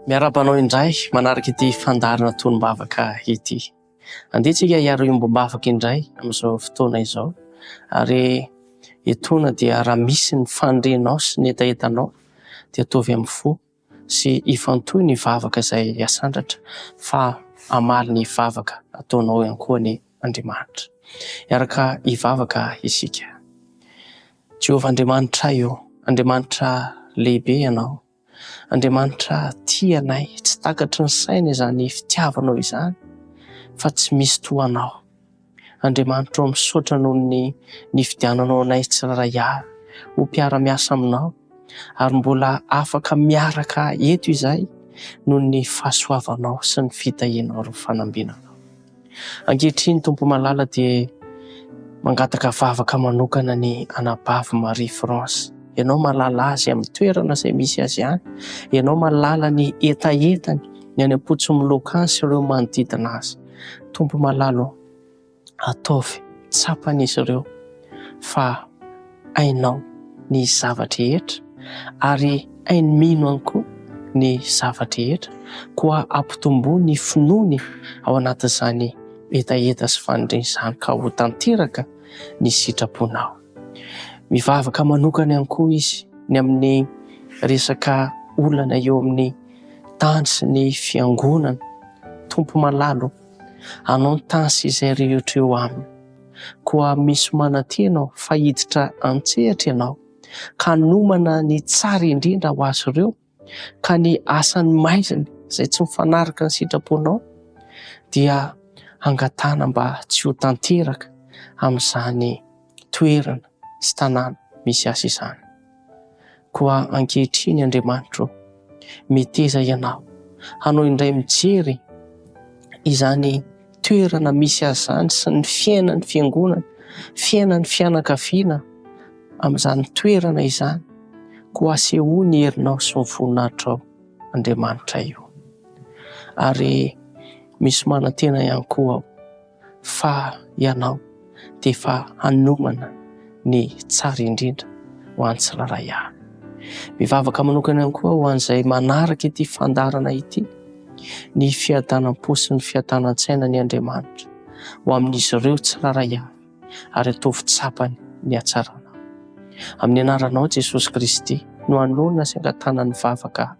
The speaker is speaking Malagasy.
Miarabanao indray manaraka ity fandarana tonom-bavaka ity. Andehantsika hiaro iombom-bavaka indray amin'izao fotoana izao. Ary etoana dia raha misy ny fandrenao sy ny etaetanao dia atovy amin'ny fo sy ifantoy ny vavaka izay asandratra fa hamaly ny vavaka ataonao ihany koa ny Andriamanitra. Iaraka hivavaka isika. Jehovah Andriamanitra io, Andriamanitra lehibe ianao. Andriamanitra tia anay, tsy takatry ny saina izany fitiavanao izany, fa tsy misy toanao. Andriamanitra misaotra noho ny fidiananao anay tsiraray avy, ho mpiara-miasa aminao, ary mbola afaka miaraka eto izay noho ny fahasoavanao sy ny fitahianao ary fanambinanao. Ankehitriny Tompo malala dia mangataka vavaka manokana ny anabavy Marie France. Ianao malala azy amin'ny toerana izay misy azy ihany. Ianao malala ny etaetany, ny any am-potsimilokany sy ireo manodidina azy. Tompo malala, ataovy tsapan'izy ireo fa hainao ny zavatra rehetra ary hainy mino ihany koa ny zavatra rehetra, koa ampitombo ny finoany ao anatin'izany etaeta sy fanindriny izany ka ho tanteraka ny sitraponao. Mivavaka manokana ihany koa izy ny amin'ny resaka olana eo amin'ny tany sy ny fiangonana. Tompo malalo, anao ny tany sy izay rehetra eo aminy, koa misy manantenao fa hiditra an-tsehatra ianao ka nomana ny tsara indrindra ho azy ireo, ka ny asany maizina izay tsy mifanaraka ny sitraponao dia angatana mba tsy ho tanteraka amin'izany toerana sy tanàna misy azy izany. Koa ankehitriny Andriamanitra, miteza ianao hanao indray mijery izany toerana misy azy izany sy ny fiainan'ny fiangonana, fiainan'ny fianakaviana amin'izany toerana izany, koa asehoa ny herinao sy ny voninahitrao Andriamanitra io. Ary misy manantena ihany koa aho fa ianao dia efa hanomana ny tsara indrindra ho an'ny tsiraray avy. Mivavaka manokana ihany koa ho an'izay manaraka ity fandarana ity, ny fiadanam-po sy ny fiadan-tsaina ny Andriamanitra ho amin'izy ireo tsiraray avy, ary atovy tsapany ny hatsaranao. Amin'ny anaranao Jesosy Kristy no hanoana sy angatana ny vavaka.